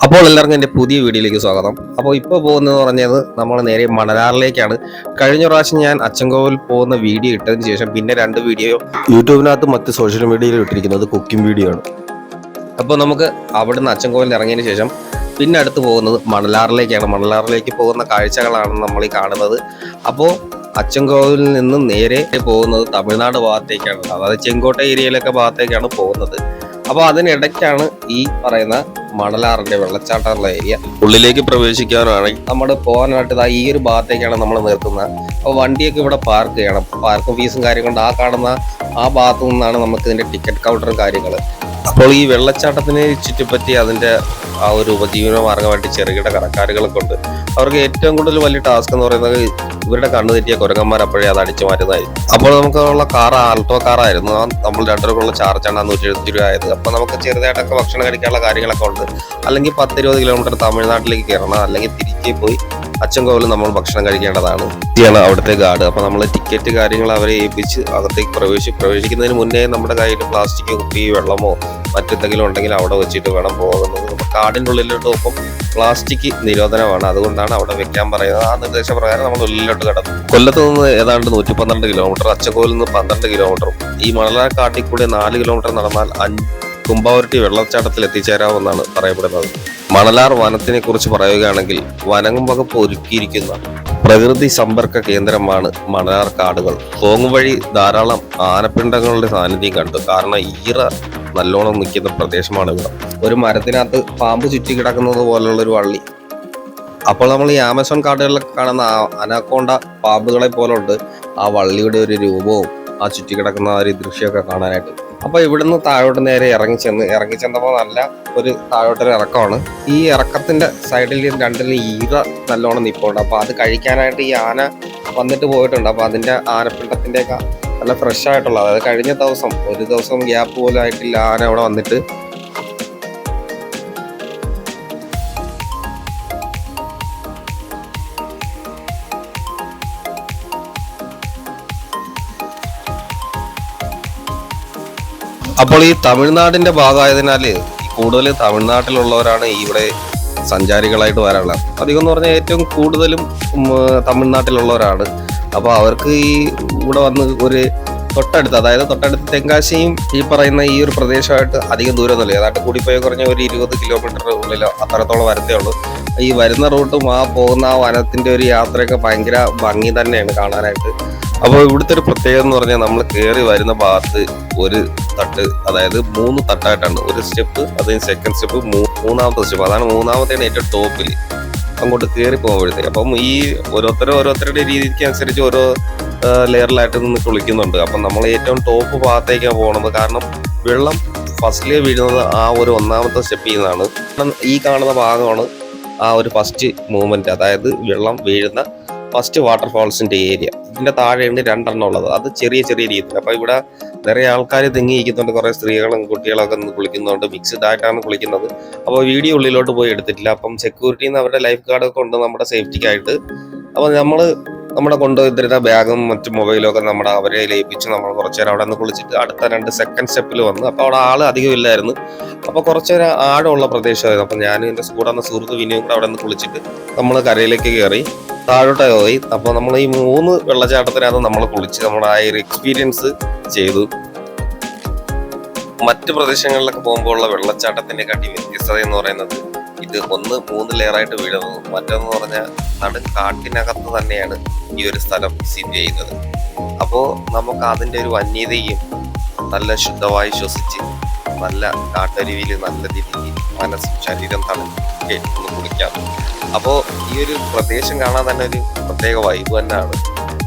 അപ്പോൾ എല്ലാവർക്കും എൻ്റെ പുതിയ വീഡിയോയിലേക്ക് സ്വാഗതം. അപ്പോൾ ഇപ്പോൾ പോകുന്നതെന്ന് പറഞ്ഞത് നമ്മൾ നേരെ മണലാറിലേക്കാണ്. കഴിഞ്ഞ പ്രാവശ്യം ഞാൻ അച്ചൻകോവിൽ പോകുന്ന വീഡിയോ ഇട്ടതിന് ശേഷം പിന്നെ 2 വീഡിയോ യൂട്യൂബിനകത്ത് മറ്റ് സോഷ്യൽ മീഡിയയിൽ ഇട്ടിരിക്കുന്നത് കുക്കിംഗ് വീഡിയോ ആണ്. അപ്പോൾ നമുക്ക് അവിടുന്ന് അച്ചൻകോവിൽ ഇറങ്ങിയതിന് ശേഷം പിന്നെ അടുത്ത് പോകുന്നത് മണലാറിലേക്കാണ്. മണലാറിലേക്ക് പോകുന്ന കാഴ്ചകളാണ് നമ്മൾ ഈ കാണുന്നത്. അപ്പോൾ അച്ചൻകോവിലിൽ നിന്ന് നേരെ പോകുന്നത് തമിഴ്നാട് ഭാഗത്തേക്കാണ്, അതായത് ചെങ്കോട്ട ഏരിയയിലൊക്കെ ഭാഗത്തേക്കാണ് പോകുന്നത്. അപ്പോൾ അതിനിടയ്ക്കാണ് ഈ പറയുന്ന മണലാറിന്റെ വെള്ളച്ചാട്ടമുള്ള ഏരിയ. ഉള്ളിലേക്ക് പ്രവേശിക്കാനാണെങ്കിൽ നമ്മൾ പോകാനായിട്ട് ഈ ഒരു ഭാഗത്തേക്കാണ് നമ്മൾ നിർത്തുന്നത്. അപ്പോൾ വണ്ടിയൊക്കെ ഇവിടെ പാർക്ക് ചെയ്യണം. പാർക്കിംഗ് ഫീസും കാര്യങ്ങളുണ്ട്. ആ കാണുന്ന ആ ഭാഗത്തു നിന്നാണ് നമുക്ക് ഇതിന്റെ ടിക്കറ്റ് കൗണ്ടറും കാര്യങ്ങൾ. അപ്പോൾ ഈ വെള്ളച്ചാട്ടത്തിനെ ചുറ്റിപ്പറ്റി അതിന്റെ ആ ഒരു ഉപജീവന മാർഗമായിട്ട് ചെറുകിട കടക്കാരുകളൊക്കെ ഉണ്ട്. അവർക്ക് ഏറ്റവും കൂടുതൽ വലിയ ടാസ്ക് എന്ന് പറയുന്നത് ഇവരുടെ കണ്ണു തെറ്റിയ കുരങ്ങന്മാർ അപ്പോഴേ അത് അടിച്ചു മാറ്റുന്നതായിരുന്നു. അപ്പോൾ നമുക്കുള്ള കാർ ആൾട്ടോ കാറായിരുന്നു. നമ്മൾ 2 രൂപയുള്ള ചാർജാണ് 170 രൂപ ആയത്. അപ്പോൾ നമുക്ക് ചെറുതായിട്ടൊക്കെ ഭക്ഷണം കഴിക്കാനുള്ള കാര്യങ്ങളൊക്കെ ഉണ്ട്. അല്ലെങ്കിൽ 10-20 കിലോമീറ്റർ തമിഴ്നാട്ടിലേക്ക് കയറണം, അല്ലെങ്കിൽ തിരികെ പോയി അച്ചൻകോവിൽ നമ്മൾ ഭക്ഷണം കഴിക്കേണ്ടതാണ്. ഇതാണ് അവിടുത്തെ ഗാർഡ്. അപ്പോൾ നമ്മൾ ടിക്കറ്റ് കാര്യങ്ങൾ അവരെ ഏൽപ്പിച്ച് അകത്തേക്ക് പ്രവേശിക്കുന്നതിന് മുന്നേ നമ്മുടെ കയ്യിൽ പ്ലാസ്റ്റിക് കുപ്പി, വെള്ളമോ മറ്റെന്തെങ്കിലും ഉണ്ടെങ്കിൽ അവിടെ വെച്ചിട്ട് വേണം പോകുന്നത്. കാടിൻ്റെ ഉള്ളിലോട്ട് ഒപ്പം പ്ലാസ്റ്റിക് നിരോധനമാണ്, അതുകൊണ്ടാണ് അവിടെ വെക്കാൻ പറയുന്നത്. ആ നിർദ്ദേശപ്രകാരം നമ്മൾ ഉള്ളിലോട്ട് കടന്നു. കൊല്ലത്ത് നിന്ന് ഏതാണ്ട് 112 കിലോമീറ്റർ, അച്ചൻകോവിൽ നിന്ന് 12 കിലോമീറ്ററും ഈ മണലാർ കാട്ടിൽ കൂടി 4 കിലോമീറ്റർ നടന്നാൽ കുമ്പാവരട്ടി വെള്ളച്ചാട്ടത്തിൽ എത്തിച്ചേരാമെന്നാണ് പറയപ്പെടുന്നത്. മണലാർ വനത്തിനെ കുറിച്ച് പറയുകയാണെങ്കിൽ വനം വകുപ്പ് ഒരുക്കിയിരിക്കുന്ന പ്രകൃതി സമ്പർക്ക കേന്ദ്രമാണ് മണലാർ കാടുകൾ. പോകും വഴി ധാരാളം ആനപ്പിണ്ടങ്ങളുടെ സാന്നിധ്യം കണ്ടു. കാരണം ഈറ നല്ലോണം നിൽക്കുന്ന പ്രദേശമാണ് ഇവിടെ. ഒരു മരത്തിനകത്ത് പാമ്പ് ചുറ്റി കിടക്കുന്നത് പോലുള്ള ഒരു വള്ളി. അപ്പോൾ നമ്മൾ ഈ ആമസോൺ കാടുകളിലൊക്കെ കാണുന്ന അനാക്കോണ്ട പാമ്പുകളെ പോലുണ്ട് ആ വള്ളിയുടെ ഒരു രൂപവും ആ ചുറ്റി കിടക്കുന്ന ഒരു ദൃശ്യമൊക്കെ കാണാനായിട്ട്. അപ്പൊ ഇവിടുന്ന് താഴോട്ട് നേരെ ഇറങ്ങിച്ചെന്നപ്പോൾ നല്ല ഒരു താഴോട്ടൊരു ഇറക്കമാണ്. ഈ ഇറക്കത്തിന്റെ സൈഡിൽ 2 ഈറ നല്ലോണം നിൽപ്പുണ്ട്. അപ്പൊ അത് കഴിക്കാനായിട്ട് ഈ ആന വന്നിട്ട് പോയിട്ടുണ്ട്. അപ്പൊ അതിന്റെ ആനപ്പിണ്ടത്തിന്റെ ഒക്കെ നല്ല ഫ്രഷ് ആയിട്ടുള്ള, അതായത് കഴിഞ്ഞ ദിവസം ഒരു ദിവസം ഗ്യാപ്പ് പോലും ആയിട്ടില്ല ആന അവിടെ വന്നിട്ട്. അപ്പോൾ ഈ തമിഴ്നാടിന്റെ ഭാഗമായതിനാല് കൂടുതൽ തമിഴ്നാട്ടിലുള്ളവരാണ് ഇവിടെ സഞ്ചാരികളായിട്ട് വരാനുള്ളത്. അധികം എന്ന് പറഞ്ഞാൽ ഏറ്റവും കൂടുതലും തമിഴ്നാട്ടിലുള്ളവരാണ്. അപ്പോൾ അവർക്ക് ഈ ഇവിടെ വന്ന് ഒരു തൊട്ടടുത്ത് തെങ്കാശിയും ഈ പറയുന്ന ഈ ഒരു പ്രദേശമായിട്ട് അധികം ദൂരമൊന്നുമില്ല. ഏതാണ്ട് കൂടിപ്പോയി കുറഞ്ഞ ഒരു 20 കിലോമീറ്റർ ഉള്ളിലോ അത്രത്തോളം വരത്തേ ഉള്ളൂ. ഈ വരുന്ന റൂട്ടും ആ പോകുന്ന ആ വനത്തിന്റെ ഒരു യാത്രയൊക്കെ ഭയങ്കര ഭംഗി തന്നെയാണ് കാണാനായിട്ട്. അപ്പോൾ ഇവിടുത്തെ ഒരു പ്രത്യേകത എന്ന് പറഞ്ഞാൽ നമ്മൾ കയറി വരുന്ന ഭാഗത്ത് ഒരു തട്ട്, അതായത് 3 തട്ടായിട്ടാണ്. ഒരു സ്റ്റെപ്പ്, അതിന് സെക്കൻഡ് സ്റ്റെപ്പ്, മൂന്നാമത്തെ സ്റ്റെപ്പ്. അതാണ് മൂന്നാമത്തേണ് ഏറ്റവും ടോപ്പിൽ അങ്ങോട്ട് കയറി പോകുമ്പോഴത്തേക്ക്. അപ്പം ഈ ഓരോരുത്തരുടെ രീതിക്ക് അനുസരിച്ച് ഓരോ ലെയറിലായിട്ട് നിന്ന് കുളിക്കുന്നുണ്ട്. അപ്പം നമ്മൾ ഏറ്റവും ടോപ്പ് ഭാഗത്തേക്കാണ് പോകുന്നത്. കാരണം വെള്ളം ഫസ്റ്റിലേ വീഴുന്നത് ആ ഒരു 1ാമത്തെ സ്റ്റെപ്പിൽ നിന്നാണ്. ഈ കാണുന്ന ഭാഗമാണ് ആ ഒരു ഫസ്റ്റ് മൂവ്മെന്റ്, അതായത് വെള്ളം വീഴുന്ന ഫസ്റ്റ് വാട്ടർഫാൾസിന്റെ ഏരിയ. ഇതിന്റെ താഴെയുണ്ട് 2 എണ്ണം ഉള്ളത്. അത് ചെറിയ രീതിയിൽ. അപ്പൊ ഇവിടെ നിറയെ ആൾക്കാർ തിങ്ങിയിരിക്കുന്നുണ്ട്. കുറെ സ്ത്രീകളും കുട്ടികളൊക്കെ നിന്ന് കുളിക്കുന്നുണ്ട്. മിക്സ്ഡ് ആയിട്ടാണ് കുളിക്കുന്നത്. അപ്പോൾ വീഡിയോ ഉള്ളിലോട്ട് പോയി എടുത്തിട്ടില്ല. അപ്പം സെക്യൂരിറ്റിന്ന് അവരുടെ ലൈഫ് ഗാർഡൊക്കെ ഉണ്ട് നമ്മുടെ സേഫ്റ്റിക്കായിട്ട്. അപ്പോൾ നമ്മുടെ കൊണ്ടുവന്നിരുന്ന ബാഗും മറ്റു മൊബൈലും ഒക്കെ അവരെ ലയിപ്പിച്ച് നമ്മൾ കുറച്ചു നേരം അവിടെ നിന്ന് കുളിച്ചിട്ട് അടുത്ത 2 സെക്കൻഡ് സ്റ്റെപ്പിൽ വന്നു. അപ്പോൾ അവിടെ ആൾ അധികം ഇല്ലായിരുന്നു. അപ്പോൾ കുറച്ചു നേരം ആഴമുള്ള പ്രദേശമായിരുന്നു. അപ്പം ഞാനും എൻ്റെ കൂടെ വന്ന സുഹൃത്ത് വിനിയും കൂടെ അവിടെ നിന്ന് കുളിച്ചിട്ട് നമ്മൾ കരയിലേക്ക് കയറി താഴോട്ട് പോയി. അപ്പോൾ നമ്മൾ ഈ 3 വെള്ളച്ചാട്ടത്തിനകത്ത് നമ്മൾ കുളിച്ച് നമ്മുടെ ആ ഒരു എക്സ്പീരിയൻസ് ചെയ്തു. മറ്റു പ്രദേശങ്ങളിലൊക്കെ പോകുമ്പോൾ ഉള്ള വെള്ളച്ചാട്ടത്തിന്റെ കാട്ടി വ്യത്യസ്തത എന്ന് പറയുന്നത് ഇത് 3 ലെയറായിട്ട് വീഴുന്നത്. മറ്റൊന്ന് പറഞ്ഞാൽ കാട്ടിനകത്ത് തന്നെയാണ് ഈ ഒരു സ്ഥലം സ്ഥിതി ചെയ്യുന്നത്. അപ്പോൾ നമുക്ക് അതിൻ്റെ ഒരു വന്യതയും നല്ല ശുദ്ധമായി ശ്വസിച്ച് നല്ല കാട്ടരുവിയിൽ നല്ല രീതിയിൽ മനസ്സും ശരീരം തണുക്കെ ഒന്ന് കുളിക്കാം. അപ്പോൾ ഈ ഒരു പ്രദേശം കാണാൻ തന്നെ ഒരു പ്രത്യേക വൈബ് തന്നെയാണ്.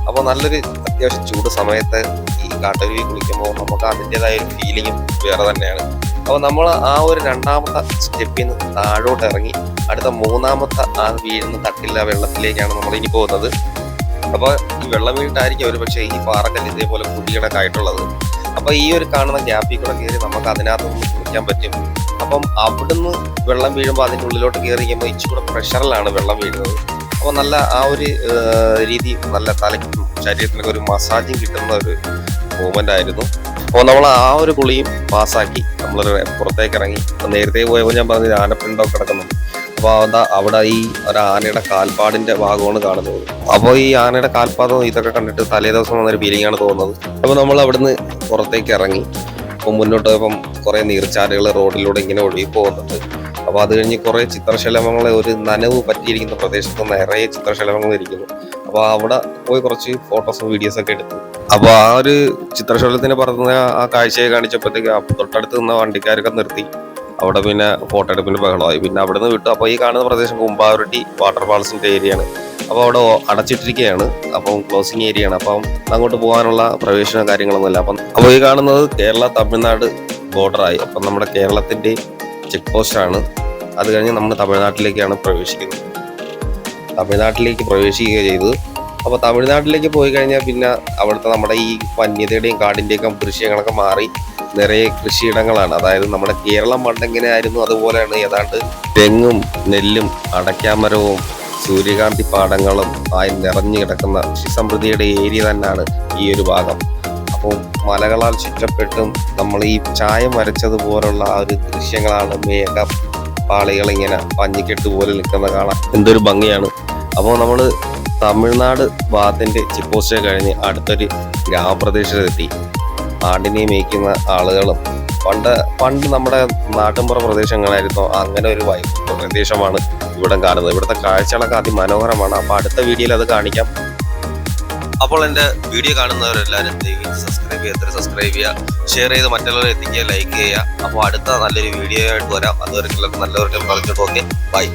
അപ്പോൾ നല്ലൊരു അത്യാവശ്യം ചൂട് സമയത്ത് ഈ കാട്ടരുവി കുളിക്കുമ്പോൾ നമുക്ക് അതിൻ്റെതായ ഒരു ഫീലിങ്ങും വേറെ തന്നെയാണ്. അപ്പോൾ നമ്മൾ ആ ഒരു 2ാമത്തെ സ്റ്റെപ്പിൽ നിന്ന് താഴോട്ട് ഇറങ്ങി അടുത്ത 3ാമത്തെ ആ വീഴുന്ന തട്ടില്ല വെള്ളത്തിലേക്കാണ് നമ്മൾ ഇനി പോകുന്നത്. അപ്പോൾ ഈ വെള്ളം വീണിട്ടായിരിക്കും ഒരു പക്ഷേ ഈ പാറക്കല്ല് ഇതേപോലെ കുഴികളൊക്കെ ആയിട്ടുള്ളത്. അപ്പോൾ ഈ ഒരു കാണുന്ന ഗ്യാപ്പിൽ കൂടെ കയറി നമുക്ക് അതിനകത്ത് നിന്ന് കുളിക്കാൻ പറ്റും. അപ്പം അവിടുന്ന് വെള്ളം വീഴുമ്പോൾ അതിൻ്റെ ഉള്ളിലോട്ട് കയറി കഴിയുമ്പോൾ ഇച്ചിരി പ്രഷറിലാണ് വെള്ളം വീഴുന്നത്. അപ്പോൾ നല്ല ആ ഒരു രീതി നല്ല തലയ്ക്കും ശരീരത്തിനൊക്കെ ഒരു മസാജിങ് കിട്ടുന്ന ഒരു മൂവ്മെന്റ് ആയിരുന്നു. അപ്പോൾ നമ്മൾ ആ ഒരു കുളിയും പാസ്സാക്കി നമ്മൾ പുറത്തേക്ക് ഇറങ്ങി. നേരത്തെ പോയപ്പോൾ ഞാൻ പറഞ്ഞ ആനപ്പിണ്ടൊക്കെ കിടക്കുന്നുണ്ട്. അപ്പോൾ അവിടെ ഈ ഒരു ആനയുടെ കാൽപ്പാടിന്റെ ഭാഗമാണ് കാണുന്നത്. അപ്പോൾ ഈ ആനയുടെ കാൽപ്പാദം ഇതൊക്കെ കണ്ടിട്ട് തലേ ദിവസം വന്നൊരു ഫീലിംഗ് ആണ് തോന്നുന്നത്. അപ്പോൾ നമ്മൾ അവിടുന്ന് പുറത്തേക്ക് ഇറങ്ങി. അപ്പോൾ മുന്നോട്ട് പോയപ്പം കുറേ നീർച്ചാലുകൾ റോഡിലൂടെ ഇങ്ങനെ ഒഴുകി പോകുന്നുണ്ട്. അപ്പോൾ അത് കഴിഞ്ഞ് കുറേ ചിത്രശലഭങ്ങൾ, ഒരു നനവ് പറ്റിയിരിക്കുന്ന പ്രദേശത്ത് നിറയെ ചിത്രശലഭങ്ങൾ ഇരിക്കുന്നു. അപ്പോൾ അവിടെ പോയി കുറച്ച് ഫോട്ടോസും വീഡിയോസൊക്കെ എടുത്തു. അപ്പോൾ ആ ഒരു ചിത്രശലഭത്തിനെ പറഞ്ഞ ആ കാഴ്ചയെ കാണിച്ചപ്പോഴത്തേക്ക് തൊട്ടടുത്ത് നിന്ന വണ്ടിക്കാരൊക്കെ നിർത്തി. അവിടെ പിന്നെ ഫോട്ടോ എടുപ്പിന് ബഹളമായി. പിന്നെ അവിടെ നിന്ന് വിട്ടു. അപ്പോൾ ഈ കാണുന്ന പ്രദേശം കുമ്പാവരട്ടി വാട്ടർഫാൾസിന്റെ ഏരിയയാണ്. അപ്പോൾ അവിടെ അടച്ചിട്ടിരിക്കുകയാണ്. അപ്പം ക്ലോസിങ് ഏരിയയാണ്. അപ്പം അങ്ങോട്ട് പോകാനുള്ള പ്രവേശന കാര്യങ്ങളൊന്നുമില്ല. അപ്പോൾ ഈ കാണുന്നത് കേരള തമിഴ്നാട് ബോർഡറായി. അപ്പം നമ്മുടെ കേരളത്തിന്റെ ചെക്ക് പോസ്റ്റാണ്. അത് കഴിഞ്ഞ് നമ്മൾ തമിഴ്നാട്ടിലേക്കാണ് പ്രവേശിക്കുന്നത്. തമിഴ്നാട്ടിലേക്ക് പ്രവേശിക്കുക ചെയ്തത്. അപ്പോൾ തമിഴ്നാട്ടിലേക്ക് പോയി കഴിഞ്ഞാൽ പിന്നെ അവിടുത്തെ നമ്മുടെ ഈ വന്യതയുടെയും കാടിൻ്റെയൊക്കെ ദൃശ്യങ്ങളൊക്കെ മാറി നിറയെ കൃഷിയിടങ്ങളാണ്. അതായത് നമ്മുടെ കേരളം പണ്ടെങ്ങനെ ആയിരുന്നു അതുപോലെയാണ്. ഏതാണ്ട് തെങ്ങും നെല്ലും അടയ്ക്കാമരവും സൂര്യകാന്തി പാടങ്ങളും ആയി നിറഞ്ഞു കിടക്കുന്ന കൃഷിസമൃദ്ധിയുടെ ഏരിയ തന്നെയാണ് ഈ ഒരു ഭാഗം. അപ്പോൾ മലകളാൽ ചുറ്റപ്പെട്ടും നമ്മൾ ഈ ചായം വരച്ചതുപോലുള്ള ആ ഒരു ദൃശ്യങ്ങളാണ്. മേഘപാളികൾ ഇങ്ങനെ പഞ്ഞിക്കെട്ട് പോലെ നിൽക്കുന്ന കാണാൻ എന്തൊരു ഭംഗിയാണ്. അപ്പോൾ നമ്മൾ തമിഴ്നാട് ഭാഗത്തിന്റെ ചെക്ക് പോസ്റ്റ് കഴിഞ്ഞ് അടുത്തൊരു ഗ്രാമപ്രദേശത്തെത്തി. ആടിനെ മേയ്ക്കുന്ന ആളുകളും പണ്ട് നമ്മുടെ നാട്ടിൻപുറ പ്രദേശങ്ങളായിരുന്നു. അങ്ങനെ ഒരു പ്രദേശമാണ് ഇവിടെ കാണുന്നത്. ഇവിടുത്തെ കാഴ്ചകളൊക്കെ അതിമനോഹരമാണ്. അപ്പോൾ അടുത്ത വീഡിയോയിൽ അത് കാണിക്കാം. അപ്പോൾ എൻ്റെ വീഡിയോ കാണുന്നവരെല്ലാവരും സബ്സ്ക്രൈബ് ചെയ്യുക, ഷെയർ ചെയ്ത് മറ്റുള്ളവരെ എത്തിക്കുക, ലൈക്ക് ചെയ്യുക. അപ്പോൾ അടുത്ത നല്ലൊരു വീഡിയോ ആയിട്ട് വരാം. അതുവരെ നല്ലവരുടെ പറഞ്ഞിട്ട് ഓക്കെ, ബൈ.